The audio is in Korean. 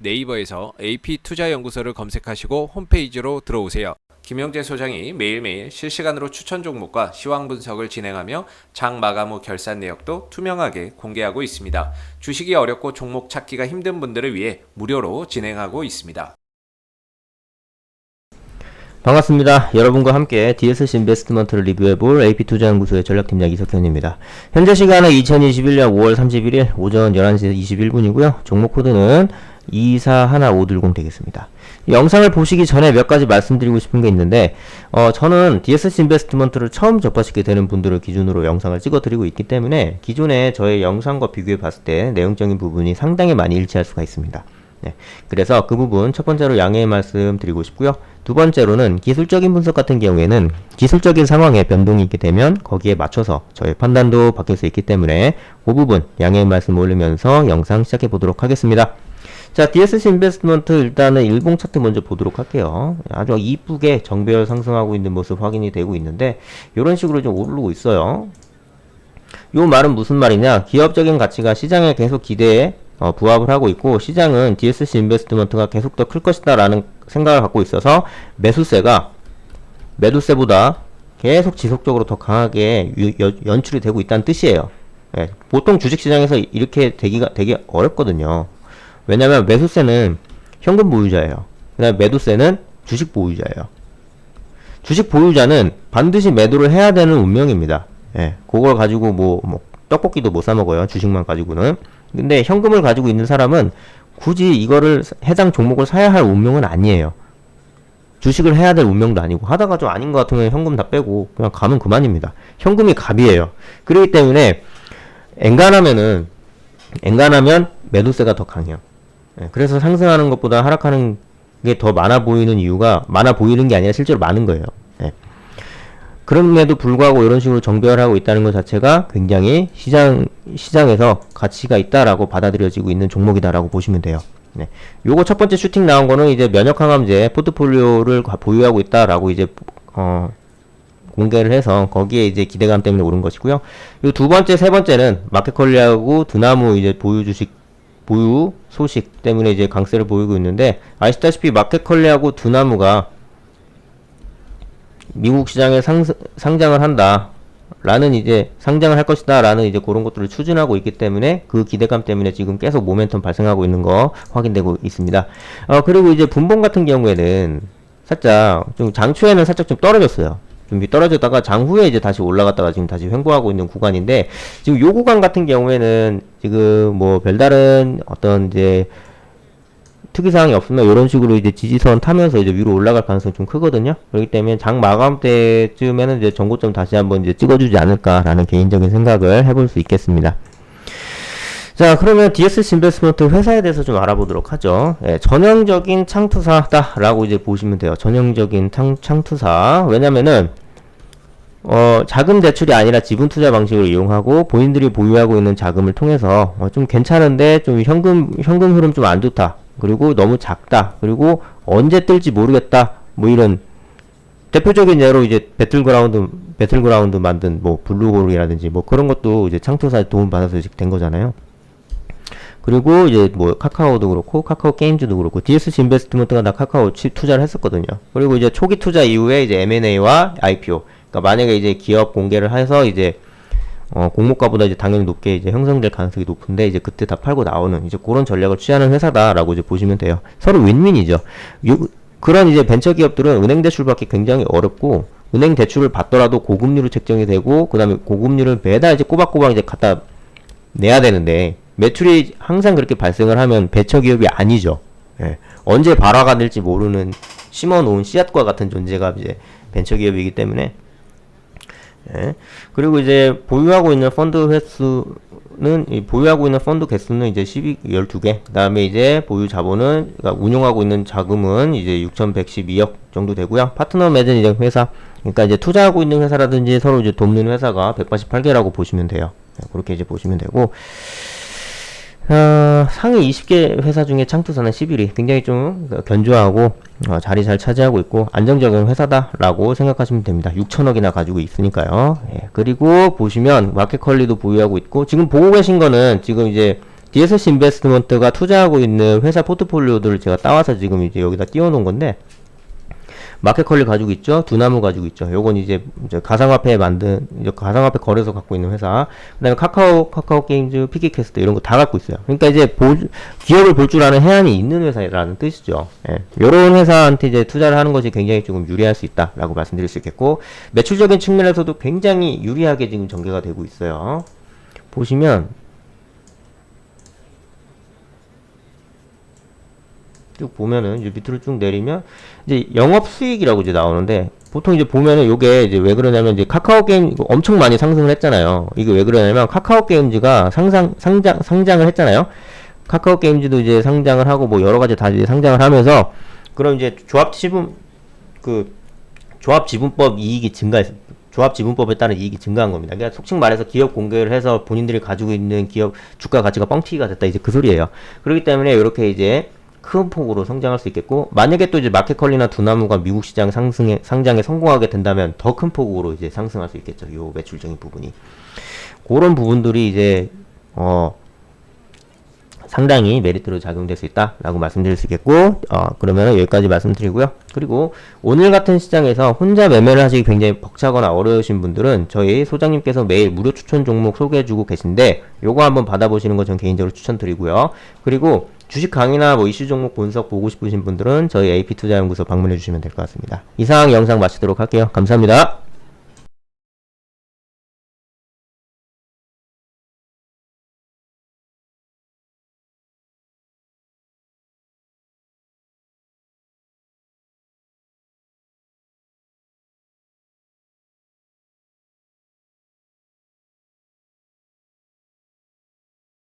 네이버에서 AP투자연구소를 검색하시고 홈페이지로 들어오세요. 김영재 소장이 매일매일 실시간으로 추천 종목과 시황 분석을 진행하며 장 마감 후 결산 내역도 투명하게 공개하고 있습니다. 주식이 어렵고 종목 찾기가 힘든 분들을 위해 무료로 진행하고 있습니다. 반갑습니다. 여러분과 함께 DSC 인베스트먼트를 리뷰해볼 AP투자연구소의 전략팀장 이석현입니다. 현재 시간은 2021년 5월 31일 오전 11시 21분이고요. 종목 코드는 241530 되겠습니다. 영상을 보시기 전에 몇 가지 말씀드리고 싶은 게 있는데 저는 DSC 인베스트먼트를 처음 접하시게 되는 분들을 기준으로 영상을 찍어드리고 있기 때문에 기존에 저의 영상과 비교해 봤을 때 내용적인 부분이 상당히 많이 일치할 수가 있습니다. 네, 그래서 그 부분 첫 번째로 양해의 말씀 드리고 싶고요. 두 번째로는 기술적인 분석 같은 경우에는 기술적인 상황에 변동이 있게 되면 거기에 맞춰서 저의 판단도 바뀔 수 있기 때문에 그 부분 양해의 말씀 올리면서 영상 시작해 보도록 하겠습니다. 자, DSC 인베스트먼트 일단은 일봉 차트 먼저 보도록 할게요. 아주 이쁘게 정배열 상승하고 있는 모습 확인이 되고 있는데 이런 식으로 좀 오르고 있어요. 요 말은 무슨 말이냐? 기업적인 가치가 시장의 계속 기대에 부합을 하고 있고 시장은 DSC 인베스트먼트가 계속 더 클 것이다 라는 생각을 갖고 있어서 매수세가 매도세보다 계속 지속적으로 더 강하게 연출이 되고 있다는 뜻이에요. 예, 보통 주식시장에서 이렇게 되기가 되게 어렵거든요. 왜냐면 매수세는 현금 보유자예요. 그 다음에 매도세는 주식 보유자예요. 주식 보유자는 반드시 매도를 해야 되는 운명입니다. 예, 그걸 가지고 뭐 떡볶이도 못 사 먹어요. 주식만 가지고는. 근데 현금을 가지고 있는 사람은 굳이 이거를 해당 종목을 사야 할 운명은 아니에요. 주식을 해야 될 운명도 아니고 하다가 좀 아닌 것 같으면 현금 다 빼고 그냥 가면 그만입니다. 현금이 갑이에요. 그렇기 때문에 엔간하면 매도세가 더 강해요. 그래서 상승하는 것보다 하락하는 게 더 많아 보이는 이유가 많아 보이는 게 아니라 실제로 많은 거예요. 그럼에도 불구하고 이런 식으로 정배열하고 있다는 것 자체가 굉장히 시장에서 가치가 있다라고 받아들여지고 있는 종목이다라고 보시면 돼요. 네. 요거 첫 번째 슈팅 나온 거는 이제 면역항암제 포트폴리오를 보유하고 있다라고 이제 공개를 해서 거기에 이제 기대감 때문에 오른 것이고요. 요 두 번째, 세 번째는 마켓컬리하고 두나무 이제 보유 소식 때문에 이제 강세를 보이고 있는데 아시다시피 마켓컬리하고 두나무가 미국 시장에 상장을 한다 라는 이제 상장을 할 것이다 라는 이제 그런 것들을 추진하고 있기 때문에 그 기대감 때문에 지금 계속 모멘텀 발생하고 있는 거 확인되고 있습니다. 그리고 이제 분봉 같은 경우에는 살짝 좀 장초에는 살짝 좀 떨어졌어요. 좀 떨어졌다가 장후에 이제 다시 올라갔다가 지금 다시 횡보하고 있는 구간인데 지금 요 구간 같은 경우에는 지금 뭐 별다른 어떤 이제 특이사항이 없으면 이런 식으로 이제 지지선 타면서 이제 위로 올라갈 가능성이 좀 크거든요. 그렇기 때문에 장 마감 때쯤에는 이제 전고점 다시 한번 이제 찍어주지 않을까라는 개인적인 생각을 해볼 수 있겠습니다. 자, 그러면 DSC 인베스트먼트 회사에 대해서 좀 알아보도록 하죠. 예, 전형적인 창투사다라고 이제 보시면 돼요. 전형적인 창투사. 왜냐면은 자금 대출이 아니라 지분 투자 방식을 이용하고 본인들이 보유하고 있는 자금을 통해서 좀 괜찮은데 좀 현금 흐름 좀 안 좋다. 그리고 너무 작다. 그리고 언제 뜰지 모르겠다. 뭐 이런 대표적인 예로 이제 배틀그라운드 만든 뭐 블루홀이라든지 뭐 그런 것도 이제 창투사에 도움 받아서 된 거잖아요. 그리고 이제 뭐 카카오도 그렇고 카카오 게임즈도 그렇고 DSC 인베스트먼트가 다 카카오 투자를 했었거든요. 그리고 이제 초기 투자 이후에 이제 M&A와 IPO. 그러니까 만약에 이제 기업 공개를 해서 이제 공모가보다 이제 당연히 높게 이제 형성될 가능성이 높은데 이제 그때 다 팔고 나오는 이제 그런 전략을 취하는 회사다라고 이제 보시면 돼요. 서로 윈윈이죠. 그런 이제 벤처 기업들은 은행 대출 받기 굉장히 어렵고 은행 대출을 받더라도 고금리로 책정이 되고 그다음에 고금리를 매달 이제 꼬박꼬박 이제 갖다 내야 되는데 매출이 항상 그렇게 발생을 하면 벤처 기업이 아니죠. 예. 언제 발화가 될지 모르는 심어놓은 씨앗과 같은 존재가 이제 벤처 기업이기 때문에 예. 그리고 이제 보유하고 있는 펀드 개수는 이제 12개. 그 다음에 이제 보유 자본은, 그러니까 운용하고 있는 자금은 이제 6,112억 정도 되고요. 파트너 맺은 이제 회사, 그러니까 이제 투자하고 있는 회사라든지 서로 이제 돕는 회사가 188개라고 보시면 돼요. 네, 그렇게 이제 보시면 되고, 상위 20개 회사 중에 창투사는 11위. 굉장히 좀 견조하고 자리 잘 차지하고 있고 안정적인 회사다라고 생각하시면 됩니다. 6천억이나 가지고 있으니까요. 예, 그리고 보시면 마켓컬리도 보유하고 있고 지금 보고 계신 거는 지금 이제 DSC 인베스트먼트가 투자하고 있는 회사 포트폴리오들을 제가 따와서 지금 이제 여기다 띄워놓은 건데, 마켓컬리 가지고 있죠. 두나무 가지고 있죠. 요건 이제 가상화폐 가상화폐 거래소 갖고 있는 회사. 그다음에 카카오 게임즈, 피키캐스트 이런 거 다 갖고 있어요. 그러니까 이제 기업을 볼 줄 아는 해안이 있는 회사라는 뜻이죠. 예. 요런 회사한테 이제 투자를 하는 것이 굉장히 조금 유리할 수 있다라고 말씀드릴 수 있겠고, 매출적인 측면에서도 굉장히 유리하게 지금 전개가 되고 있어요. 보시면 쭉 보면은 이제 밑으로 쭉 내리면 이제 영업 수익이라고 이제 나오는데, 보통 이제 보면은 요게 이제 왜 그러냐면, 이제 카카오 게임 엄청 많이 상승을 했잖아요. 이게 왜 그러냐면 카카오 게임즈가 상장을 했잖아요. 카카오 게임즈도 이제 상장을 하고 뭐 여러 가지 다 이제 상장을 하면서, 그럼 이제 조합지분법 이익이 조합지분법에 따른 이익이 증가한 겁니다. 그러니까 속칭 말해서 기업 공개를 해서 본인들이 가지고 있는 기업 주가 가치가 뻥튀기가 됐다, 이제 그 소리예요. 그렇기 때문에 이렇게 이제 큰 폭으로 성장할 수 있겠고, 만약에 또 이제 마켓컬리나 두나무가 미국 시장 상장에 성공하게 된다면 더 큰 폭으로 이제 상승할 수 있겠죠. 요 매출적인 부분이. 그런 부분들이 이제 상당히 메리트로 작용될 수 있다라고 말씀드릴 수 있겠고, 그러면 여기까지 말씀드리고요. 그리고 오늘 같은 시장에서 혼자 매매를 하시기 굉장히 벅차거나 어려우신 분들은 저희 소장님께서 매일 무료 추천 종목 소개해주고 계신데, 요거 한번 받아보시는 거 전 개인적으로 추천드리고요. 그리고 주식 강의나 뭐 이슈 종목 분석 보고 싶으신 분들은 저희 AP투자연구소 방문해 주시면 될 것 같습니다. 이상 영상 마치도록 할게요. 감사합니다.